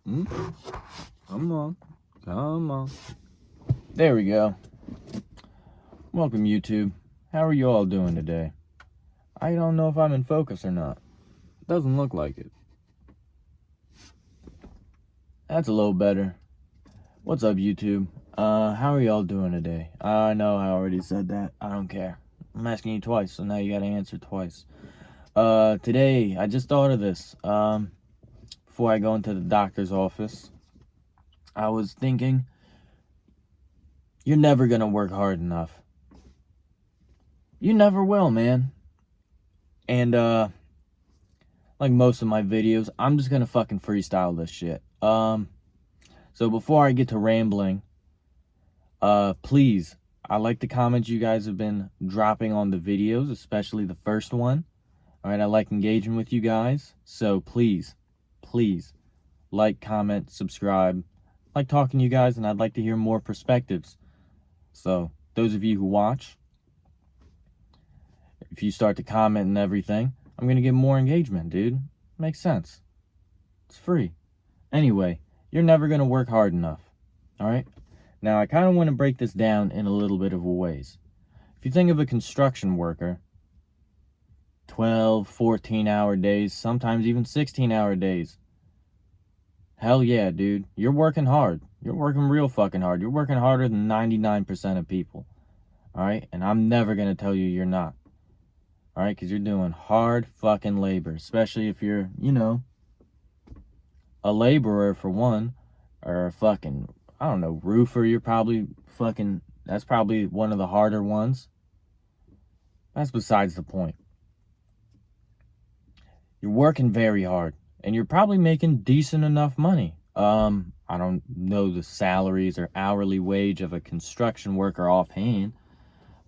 Come on. Come on. There we go. Welcome, YouTube. How are you all doing today? I don't know if I'm in focus or not. Doesn't look like it. That's a little better. What's up, YouTube? How are y'all doing today? I know I already said that. I don't care. I'm asking you twice, so now you gotta answer twice. Today, I just thought of this. Before I go into the doctor's office, I was thinking, you're never gonna work hard enough. You never will, man. And, like most of my videos, I'm just gonna fucking freestyle this shit. So before I get to rambling, please, I like the comments you guys have been dropping on the videos, especially the first one. Alright, I like engaging with you guys. So please, like, comment, subscribe. I like talking to you guys, and I'd like to hear more perspectives. So, those of you who watch, if you start to comment and everything, I'm gonna get more engagement, dude. Makes sense. It's free. Anyway, you're never gonna work hard enough. Alright? Now, I kind of want to break this down in a little bit of ways. If you think of a construction worker, 12, 14-hour days, sometimes even 16-hour days. Hell yeah, dude. You're working hard. You're working real fucking hard. You're working harder than 99% of people. Alright? And I'm never going to tell you you're not. Alright? Because you're doing hard fucking labor. Especially if you're, a laborer for one. Or a fucking, I don't know, roofer. You're probably fucking, that's probably one of the harder ones. That's besides the point. You're working very hard. And you're probably making decent enough money. I don't know the salaries or hourly wage of a construction worker offhand.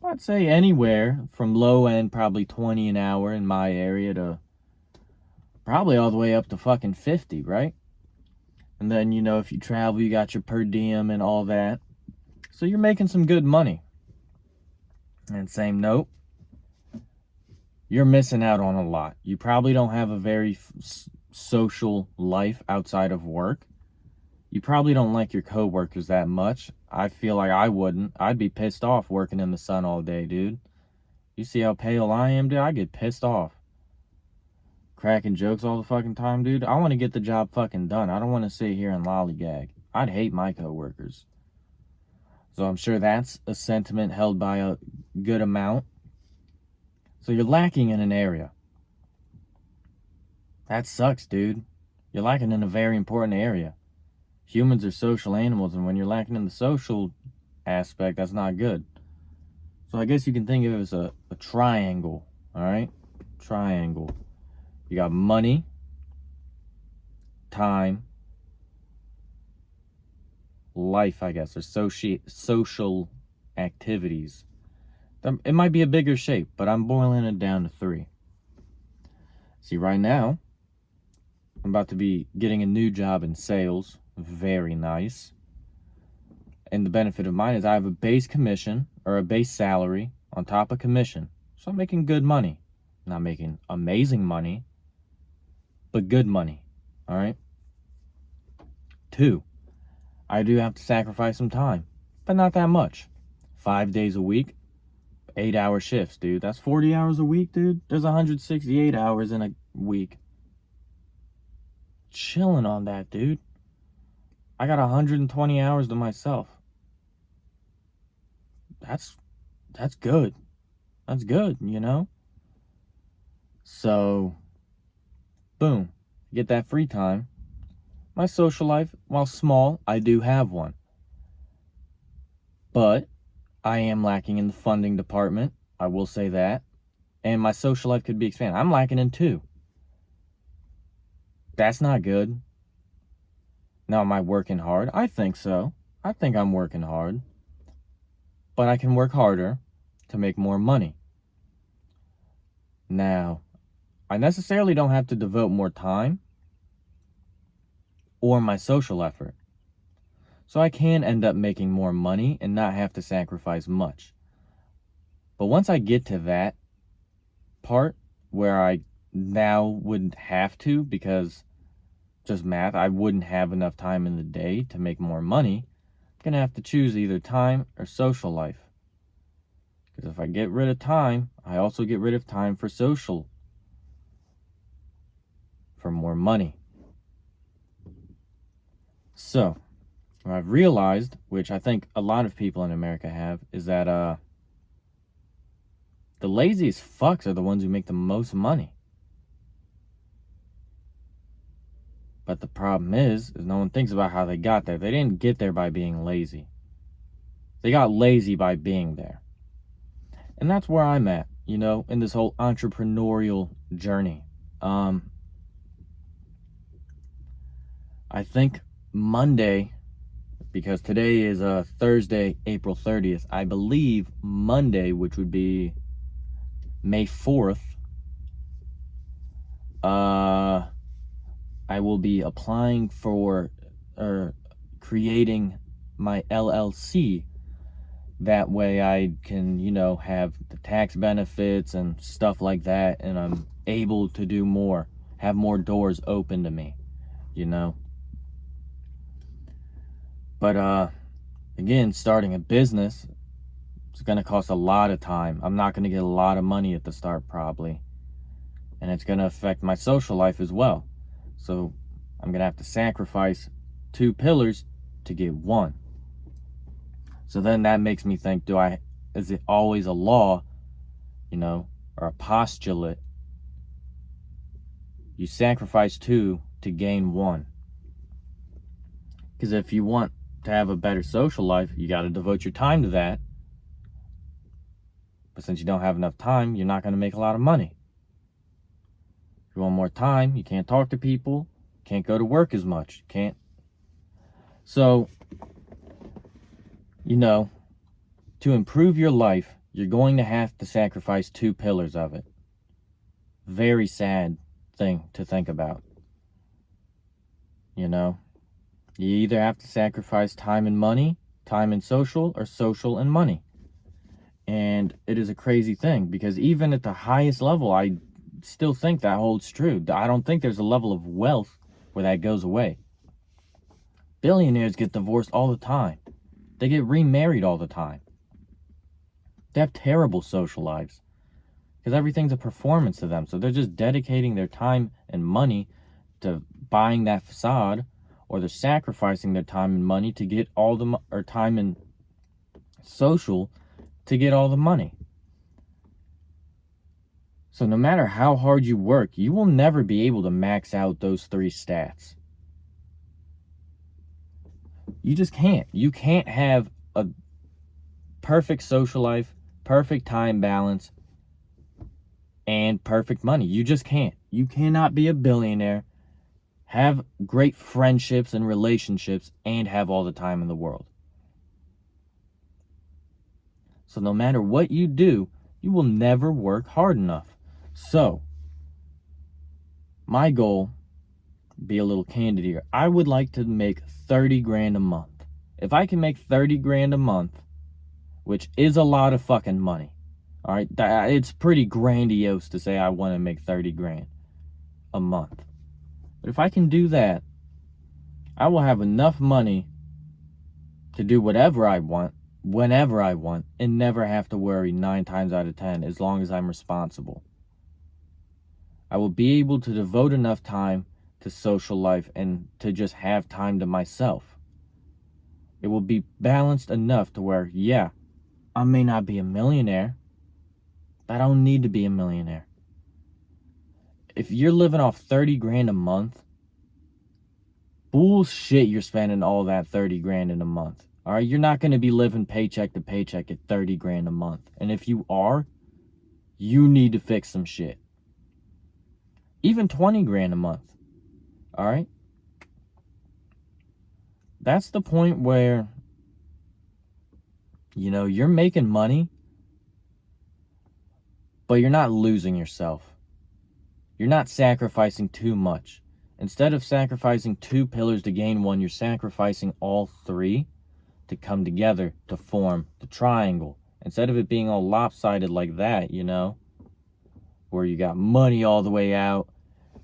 I'd say anywhere from low end, probably 20 an hour in my area, to probably all the way up to fucking 50, right? And then, if you travel, you got your per diem and all that. So you're making some good money. And same note, you're missing out on a lot. You probably don't have a very social life outside of work. You probably don't like your coworkers that much. I feel like I wouldn't. I'd be pissed off working in the sun all day, dude. You see how pale I am, dude? I get pissed off. Cracking jokes all the fucking time, dude. I want to get the job fucking done. I don't want to sit here and lollygag. I'd hate my coworkers. So I'm sure that's a sentiment held by a good amount. So you're lacking in an area. That sucks, dude. You're lacking in a very important area. Humans are social animals, and when you're lacking in the social aspect, that's not good. So I guess you can think of it as a triangle, alright? Triangle. You got money, time, life, I guess, or social activities. It might be a bigger shape, but I'm boiling it down to 3. See, right now, I'm about to be getting a new job in sales. Very nice. And the benefit of mine is I have a base commission, or a base salary, on top of commission. So I'm making good money. Not making amazing money, but good money. Alright? 2, I do have to sacrifice some time, but not that much. 5 days a week, 8-hour shifts, dude. That's 40 hours a week, dude. There's 168 hours in a week. Chilling on that, dude. I got 120 hours to myself. That's good. That's good, So, boom. Get that free time. My social life, while small, I do have one. But I am lacking in the funding department. I will say that. And my social life could be expanded. I'm lacking in 2. That's not good. Now, am I working hard? I think so. I think I'm working hard. But I can work harder to make more money. Now, I necessarily don't have to devote more time or my social effort. So I can end up making more money and not have to sacrifice much. But once I get to that part where I now wouldn't have to, because just math. I wouldn't have enough time in the day to make more money. I'm going to have to choose either time or social life. Because if I get rid of time, I also get rid of time for social, for more money. So, what I've realized, which I think a lot of people in America have, is that the laziest fucks are the ones who make the most money. But the problem is no one thinks about how they got there. They didn't get there by being lazy. They got lazy by being there. And that's where I'm at, in this whole entrepreneurial journey. I think Monday, because today is Thursday, April 30th, I believe Monday, which would be May 4th, I will be applying for or creating my LLC. That way I can, have the tax benefits and stuff like that, and I'm able to do more, have more doors open to me, But, again, starting a business, it's going to cost a lot of time. I'm not going to get a lot of money at the start, probably. And it's going to affect my social life as well. So I'm going to have to sacrifice 2 pillars to get 1. So then that makes me think, is it always a law, or a postulate? You sacrifice 2 to gain 1. Because if you want to have a better social life, you got to devote your time to that. But since you don't have enough time, you're not going to make a lot of money. If you want more time, you can't talk to people, can't go to work as much, can't. So, to improve your life, you're going to have to sacrifice 2 pillars of it. Very sad thing to think about. You either have to sacrifice time and money, time and social, or social and money. And it is a crazy thing, because even at the highest level, I still think that holds true. I don't think there's a level of wealth where that goes away. Billionaires get divorced all the time. They get remarried all the time. They have terrible social lives because everything's a performance to them. So they're just dedicating their time and money to buying that facade, or they're sacrificing their time and money to get or time and social to get all the money. So no matter how hard you work, you will never be able to max out those 3 stats. You just can't. You can't have a perfect social life, perfect time balance, and perfect money. You just can't. You cannot be a billionaire, have great friendships and relationships, and have all the time in the world. So no matter what you do, you will never work hard enough. So, my goal, be a little candid here, I would like to make 30 grand a month. If I can make 30 grand a month, which is a lot of fucking money, all right, it's pretty grandiose to say I want to make 30 grand a month. But if I can do that, I will have enough money to do whatever I want, whenever I want, and never have to worry 9 times out of 10, as long as I'm responsible. I will be able to devote enough time to social life and to just have time to myself. It will be balanced enough to where, yeah, I may not be a millionaire, but I don't need to be a millionaire. If you're living off 30 grand a month, bullshit you're spending all that 30 grand in a month. All right, you're not going to be living paycheck to paycheck at 30 grand a month. And if you are, you need to fix some shit. Even 20 grand a month. All right? That's the point where, you're making money, but you're not losing yourself. You're not sacrificing too much. Instead of sacrificing 2 pillars to gain 1, you're sacrificing all 3 to come together to form the triangle. Instead of it being all lopsided like that, where you got money all the way out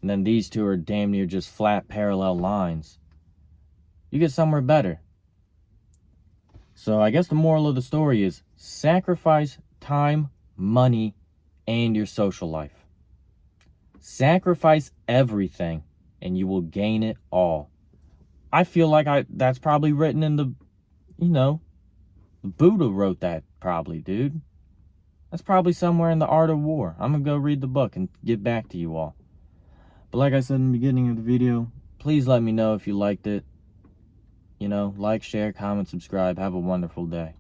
and then these two are damn near just flat parallel lines. You get somewhere better. So I guess the moral of the story is sacrifice time, money, and your social life. Sacrifice everything and you will gain it all. I feel like that's probably written in the, Buddha wrote that probably, dude. That's probably somewhere in The Art of War. I'm going to go read the book and get back to you all. But like I said in the beginning of the video, please let me know if you liked it. Like, share, comment, subscribe. Have a wonderful day.